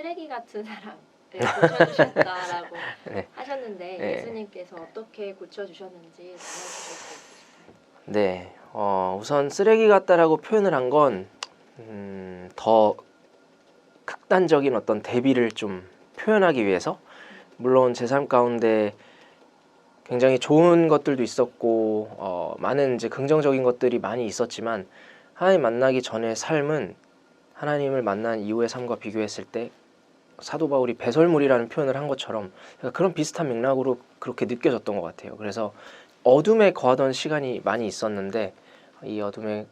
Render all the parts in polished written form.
쓰레기 같은 사람을 고쳐주셨다라고 네. 하셨는데 네. 예수님께서 어떻게 고쳐주셨는지 나눠주실 수 있으실까요? 네, 우선 쓰레기 같다라고 표현을 한 건 더 극단적인 어떤 대비를 좀 표현하기 위해서, 물론 제 삶 가운데 굉장히 좋은 것들도 있었고 많은 이제 긍정적인 것들이 많이 있었지만, 하나님 만나기 전의 삶은 하나님을 만난 이후의 삶과 비교했을 때 사도 바울이 배설물이라는 표현을 한 것처럼 그런 비슷한 맥락으로 그렇게 느껴졌던 것 같아요. 그래서 어둠에 거하던 시간이 많이 있었는데, 이 어둠에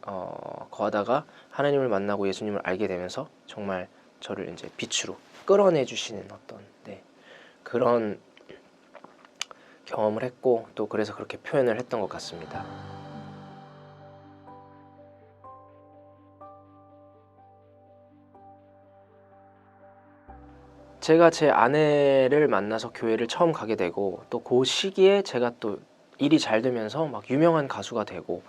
거하다가 하나님을 만나고 예수님을 알게 되면서 정말 저를 이제 빛으로 끌어내 주시는 어떤 그런 경험을 했고, 또 그래서 그렇게 표현을 했던 것 같습니다. 제가 제 아내를 만나서 교회를 처음 가게 되고, 또 그 시기에 제가 또 일이 잘 되면서 막 유명한 가수가 되고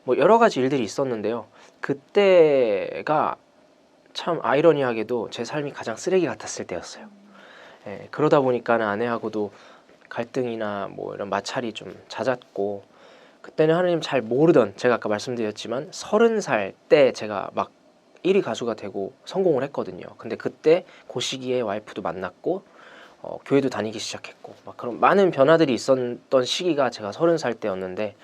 뭐 여러 가지 일들이 있었는데요. 그때가 참 아이러니하게도 제 삶이 가장 쓰레기 같았을 때였어요. 그러다 보니까 아내하고도 갈등이나 뭐 이런 마찰이 좀 잦았고, 그때는 하나님 잘 모르던, 제가 아까 말씀드렸지만 30살 때 제가 막 1위 가수가 되고 성공을 했거든요. 근데 그때 그 시기에 와이프도 만났고 교회도 다니기 시작했고 막 그런 많은 변화들이 있었던 시기가 제가 30살 때였는데,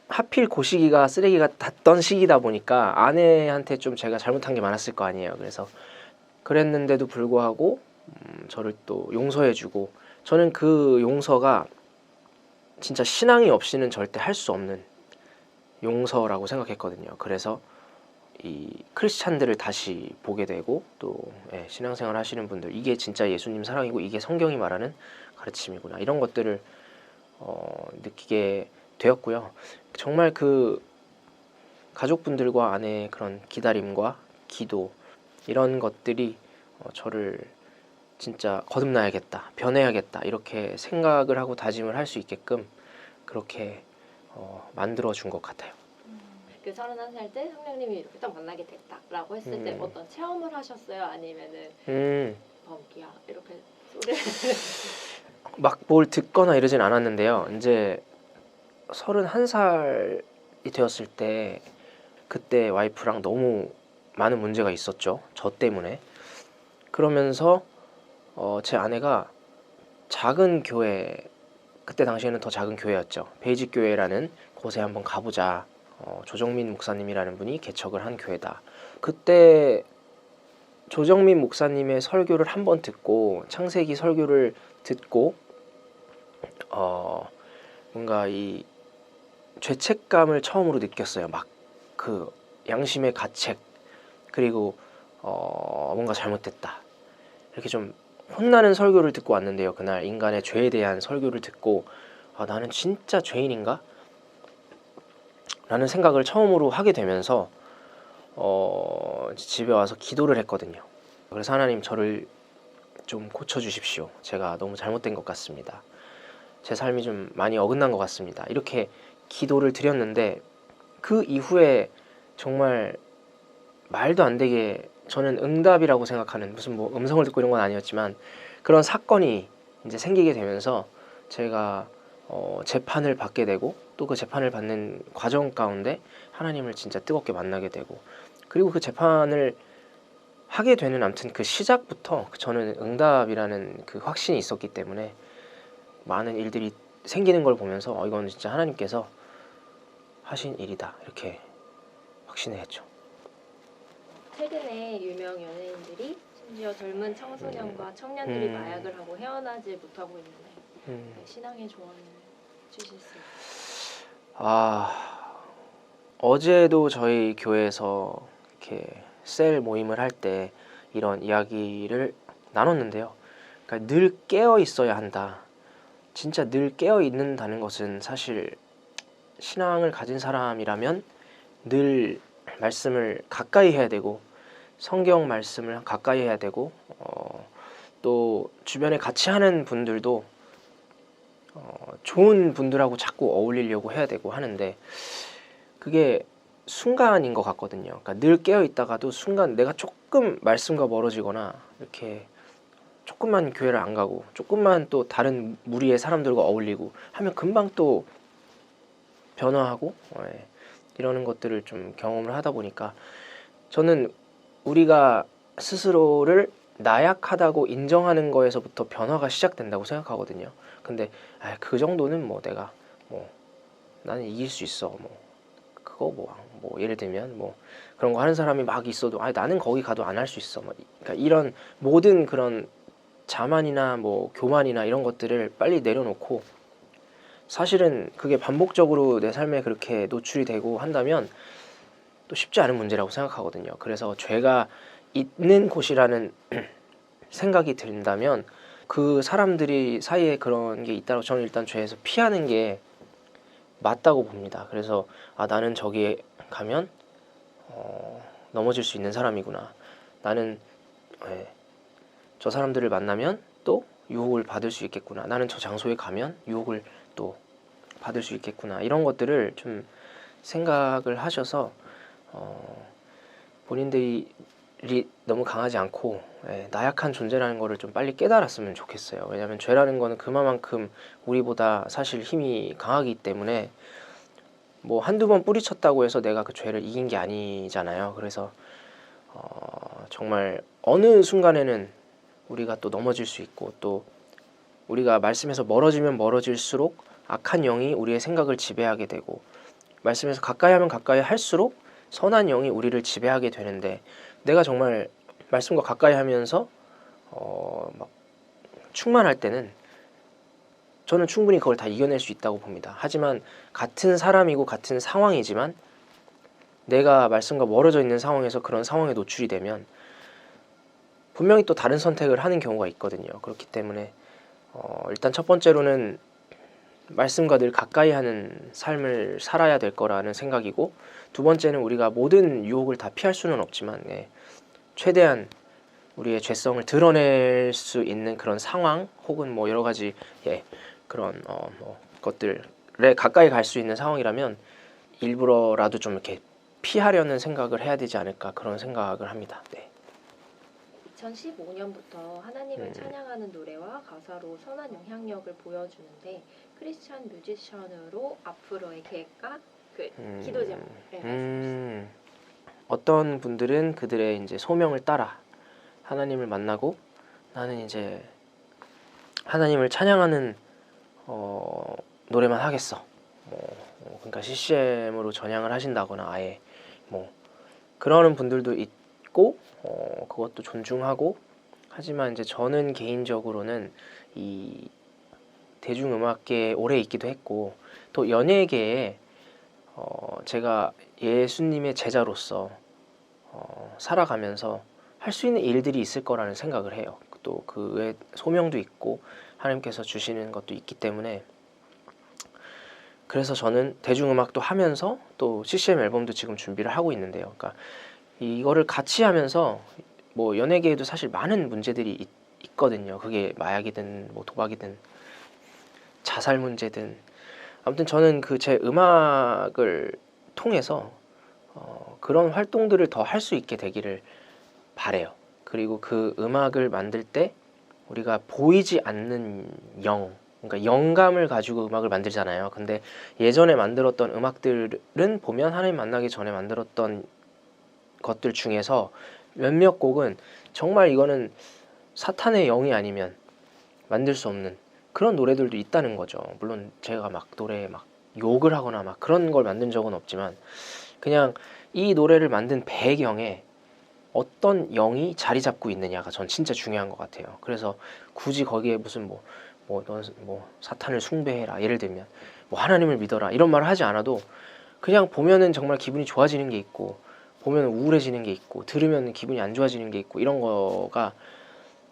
하필 그 시기가 쓰레기가 닿던 시기다 보니까 아내한테 좀 제가 잘못한 게 많았을 거 아니에요. 그래서 그랬는데도 불구하고 저를 또 용서해주고, 저는 그 용서가 진짜 신앙이 없이는 절대 할 수 없는 용서라고 생각했거든요. 그래서 이 크리스찬들을 다시 보게 되고, 또 신앙생활 하시는 분들, 이게 진짜 예수님 사랑이고 이게 성경이 말하는 가르침이구나, 이런 것들을 느끼게 되었고요. 정말 그 가족분들과 아내의 그런 기다림과 기도, 이런 것들이 저를 진짜 거듭나야겠다, 변해야겠다, 이렇게 생각을 하고 다짐을 할 수 있게끔 그렇게 만들어 준 것 같아요. 그 31살 때 성령님이 이렇게 딱 만나게 됐다라고 했을 때 어떤 체험을 하셨어요? 아니면은 범기야 이렇게 소리를 막 뭘 듣거나 이러진 않았는데요. 이제 31살이 되었을 때, 그때 와이프랑 너무 많은 문제가 있었죠. 저 때문에. 그러면서 제 아내가 작은 교회, 그때 당시에는 더 작은 교회였죠. 베이직 교회라는 곳에 한번 가보자. 조정민 목사님이라는 분이 개척을 한 교회다. 그때 조정민 목사님의 설교를 한번 듣고, 창세기 설교를 듣고 뭔가 이 죄책감을 처음으로 느꼈어요. 막 그 양심의 가책, 그리고 뭔가 잘못됐다, 이렇게 좀 혼나는 설교를 듣고 왔는데요. 그날 인간의 죄에 대한 설교를 듣고, 나는 진짜 죄인인가? 라는 생각을 처음으로 하게 되면서 집에 와서 기도를 했거든요. 그래서 하나님, 저를 좀 고쳐주십시오. 제가 너무 잘못된 것 같습니다. 제 삶이 좀 많이 어긋난 것 같습니다. 이렇게 기도를 드렸는데, 그 이후에 정말 말도 안 되게, 저는 응답이라고 생각하는, 무슨 뭐 음성을 듣고 이런 건 아니었지만 그런 사건이 이제 생기게 되면서 제가 재판을 받게 되고, 또 그 재판을 받는 과정 가운데 하나님을 진짜 뜨겁게 만나게 되고, 그리고 그 재판을 하게 되는, 아무튼 그 시작부터 저는 응답이라는 그 확신이 있었기 때문에 많은 일들이 생기는 걸 보면서 이건 진짜 하나님께서 하신 일이다, 이렇게 확신을 했죠. 최근에 유명 연예인들이 심지어 젊은 청소년과 청년들이 마약을 하고 헤어나지 못하고 있는데 신앙의 조언을 주실 수 있어요? 어제도 저희 교회에서 이렇게 셀 모임을 할 때 이런 이야기를 나눴는데요. 그러니까 늘 깨어 있어야 한다. 진짜 늘 깨어 있는다는 것은, 사실 신앙을 가진 사람이라면 늘 말씀을 가까이 해야 되고, 성경 말씀을 가까이 해야 되고, 또 주변에 같이 하는 분들도 좋은 분들하고 자꾸 어울리려고 해야 되고 하는데, 그게 순간인 것 같거든요. 그러니까 늘 깨어 있다가도 순간 내가 조금 말씀과 멀어지거나 이렇게 조금만 교회를 안 가고 조금만 또 다른 무리의 사람들과 어울리고 하면 금방 또 변화하고 이러는 것들을 좀 경험을 하다 보니까 저는 우리가 스스로를 나약하다고 인정하는 거에서부터 변화가 시작된다고 생각하거든요. 근데 그 정도는 뭐 내가 뭐 나는 이길 수 있어 뭐 그거 뭐 예를 들면 뭐 그런 거 하는 사람이 막 있어도 나는 거기 가도 안 할 수 있어 뭐 그러니까 이런 모든 그런 자만이나 뭐 교만이나 이런 것들을 빨리 내려놓고 사실은 그게 반복적으로 내 삶에 그렇게 노출이 되고 한다면 또 쉽지 않은 문제라고 생각하거든요. 그래서 죄가 있는 곳이라는 생각이 든다면 그 사람들이 사이에 그런 게 있다고 저는 일단 죄에서 피하는 게 맞다고 봅니다. 그래서 나는 저기에 가면 넘어질 수 있는 사람이구나. 나는 저 사람들을 만나면 또 유혹을 받을 수 있겠구나. 나는 저 장소에 가면 유혹을 또 받을 수 있겠구나. 이런 것들을 좀 생각을 하셔서 본인들이 너무 강하지 않고 나약한 존재라는 거를 좀 빨리 깨달았으면 좋겠어요. 왜냐하면 죄라는 거는 그만큼 우리보다 사실 힘이 강하기 때문에 뭐 한두 번 뿌리쳤다고 해서 내가 그 죄를 이긴 게 아니잖아요. 그래서 정말 어느 순간에는 우리가 또 넘어질 수 있고 또 우리가 말씀에서 멀어지면 멀어질수록 악한 영이 우리의 생각을 지배하게 되고 말씀에서 가까이 하면 가까이 할수록 선한 영이 우리를 지배하게 되는데 내가 정말 말씀과 가까이 하면서 막 충만할 때는 저는 충분히 그걸 다 이겨낼 수 있다고 봅니다. 하지만 같은 사람이고 같은 상황이지만 내가 말씀과 멀어져 있는 상황에서 그런 상황에 노출이 되면 분명히 또 다른 선택을 하는 경우가 있거든요. 그렇기 때문에 일단 첫 번째로는 말씀과 늘 가까이 하는 삶을 살아야 될 거라는 생각이고 두 번째는 우리가 모든 유혹을 다 피할 수는 없지만 최대한 우리의 죄성을 드러낼 수 있는 그런 상황 혹은 뭐 여러 가지 그런 뭐 것들에 가까이 갈 수 있는 상황이라면 일부러라도 좀 이렇게 피하려는 생각을 해야 되지 않을까 그런 생각을 합니다. 2015년부터 하나님을 찬양하는 노래와 가사로 선한 영향력을 보여주는데 크리스찬 뮤지션으로 앞으로의 계획과 기도 제목을 말씀해 주세요. 어떤 분들은 그들의 이제 소명을 따라 하나님을 만나고 나는 이제 하나님을 찬양하는 노래만 하겠어. 그러니까 CCM으로 전향을 하신다거나 아예 뭐 그러는 분들도 있고 그것도 존중하고 하지만 이제 저는 개인적으로는 이 대중음악계에 오래 있기도 했고 또 연예계에 제가 예수님의 제자로서 살아가면서 할 수 있는 일들이 있을 거라는 생각을 해요. 또 그 외에 소명도 있고 하나님께서 주시는 것도 있기 때문에 그래서 저는 대중음악도 하면서 또 CCM 앨범도 지금 준비를 하고 있는데요. 그러니까 이거를 같이 하면서 뭐 연예계에도 사실 많은 문제들이 있거든요. 그게 마약이든 뭐 도박이든 자살 문제든 아무튼 저는 그 제 음악을 통해서 그런 활동들을 더 할 수 있게 되기를 바래요. 그리고 그 음악을 만들 때 우리가 보이지 않는 그러니까 영감을 가지고 음악을 만들잖아요. 근데 예전에 만들었던 음악들은 보면 하나님 만나기 전에 만들었던 것들 중에서 몇몇 곡은 정말 이거는 사탄의 영이 아니면 만들 수 없는 그런 노래들도 있다는 거죠. 물론 제가 막 노래에 막 욕을 하거나 막 그런 걸 만든 적은 없지만 그냥 이 노래를 만든 배경에 어떤 영이 자리 잡고 있느냐가 전 진짜 중요한 것 같아요. 그래서 굳이 거기에 무슨 뭐 사탄을 숭배해라 예를 들면 뭐 하나님을 믿어라 이런 말을 하지 않아도 그냥 보면은 정말 기분이 좋아지는 게 있고 보면 우울해지는 게 있고 들으면 기분이 안 좋아지는 게 있고 이런 거가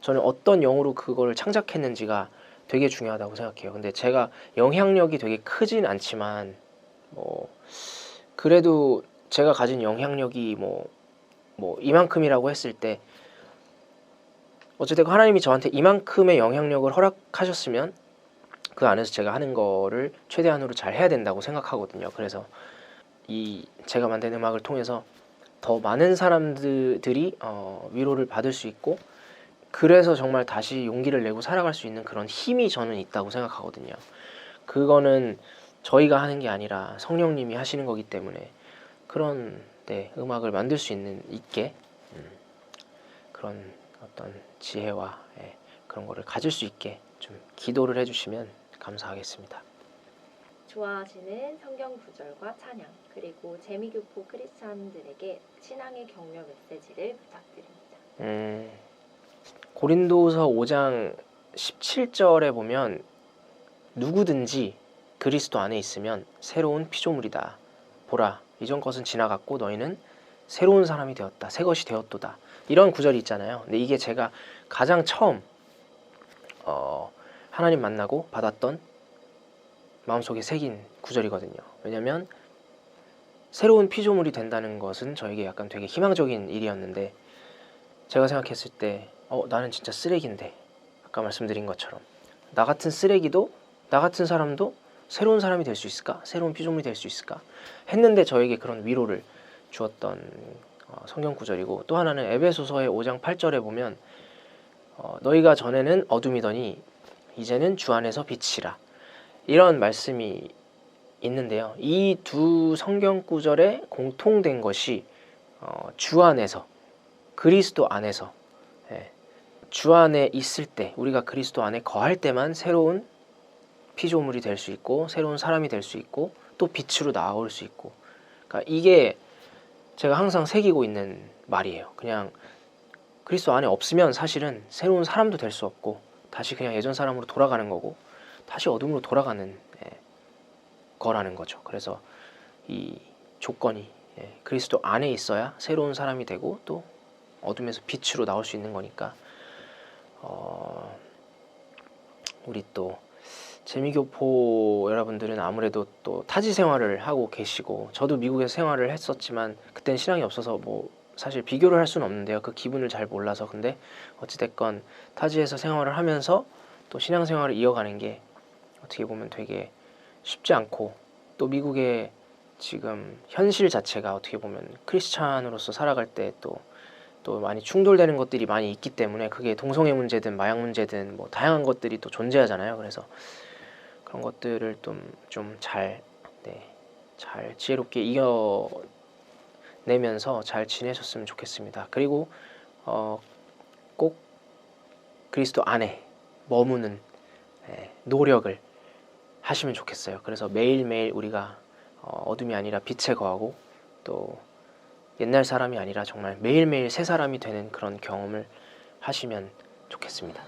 저는 어떤 영으로 그걸 창작했는지가 되게 중요하다고 생각해요. 근데 제가 영향력이 되게 크진 않지만 뭐 그래도 제가 가진 영향력이 뭐 이만큼이라고 했을 때 어쨌든 하나님이 저한테 이만큼의 영향력을 허락하셨으면 그 안에서 제가 하는 거를 최대한으로 잘 해야 된다고 생각하거든요. 그래서 이 제가 만든 음악을 통해서 더 많은 사람들이 위로를 받을 수 있고, 그래서 정말 다시 용기를 내고 살아갈 수 있는 그런 힘이 저는 있다고 생각하거든요. 그거는 저희가 하는 게 아니라 성령님이 하시는 거기 때문에 그런 음악을 만들 수 있게 그런 어떤 지혜와 그런 거를 가질 수 있게 좀 기도를 해주시면 감사하겠습니다. 좋아하시는 성경 구절과 찬양, 그리고 재미교포 크리스찬들에게 신앙의 격려 메시지를 부탁드립니다. 고린도서 5장 17절에 보면 누구든지 그리스도 안에 있으면 새로운 피조물이다. 보라, 이전 것은 지나갔고 너희는 새로운 사람이 되었다. 새 것이 되었도다. 이런 구절이 있잖아요. 근데 이게 제가 가장 처음 하나님 만나고 받았던 마음속에 새긴 구절이거든요. 왜냐하면 새로운 피조물이 된다는 것은 저에게 약간 되게 희망적인 일이었는데, 제가 생각했을 때 나는 진짜 쓰레기인데, 아까 말씀드린 것처럼 나 같은 쓰레기도, 나 같은 사람도 새로운 사람이 될 수 있을까? 새로운 피조물이 될 수 있을까? 했는데 저에게 그런 위로를 주었던 성경 구절이고, 또 하나는 에베소서의 5장 8절에 보면 너희가 전에는 어둠이더니 이제는 주 안에서 빛이라, 이런 말씀이 있는데요. 이 두 성경 구절에 공통된 것이 주 안에서, 그리스도 안에서, 주 안에 있을 때, 우리가 그리스도 안에 거할 때만 새로운 피조물이 될 수 있고, 새로운 사람이 될 수 있고, 또 빛으로 나올 수 있고, 그러니까 이게 제가 항상 새기고 있는 말이에요. 그냥 그리스도 안에 없으면 사실은 새로운 사람도 될 수 없고, 다시 그냥 예전 사람으로 돌아가는 거고, 다시 어둠으로 돌아가는 거라는 거죠. 그래서 이 조건이 그리스도 안에 있어야 새로운 사람이 되고, 또 어둠에서 빛으로 나올 수 있는 거니까 우리 또 재미교포 여러분들은 아무래도 또 타지 생활을 하고 계시고, 저도 미국에서 생활을 했었지만 그때는 신앙이 없어서 뭐 사실 비교를 할 수는 없는데요. 그 기분을 잘 몰라서. 근데 어찌됐건 타지에서 생활을 하면서 또 신앙생활을 이어가는 게 어떻게 보면 되게 쉽지 않고, 또 미국의 지금 현실 자체가 어떻게 보면 크리스찬으로서 살아갈 때 또 많이 충돌되는 것들이 많이 있기 때문에, 그게 동성애 문제든 마약 문제든 뭐 다양한 것들이 또 존재하잖아요. 그래서 그런 것들을 좀 잘 지혜롭게 이겨내면서 잘 지내셨으면 좋겠습니다. 그리고 꼭 그리스도 안에 머무는 노력을 하시면 좋겠어요. 그래서 매일매일 우리가 어둠이 아니라 빛에 거하고, 또 옛날 사람이 아니라 정말 매일매일 새 사람이 되는 그런 경험을 하시면 좋겠습니다.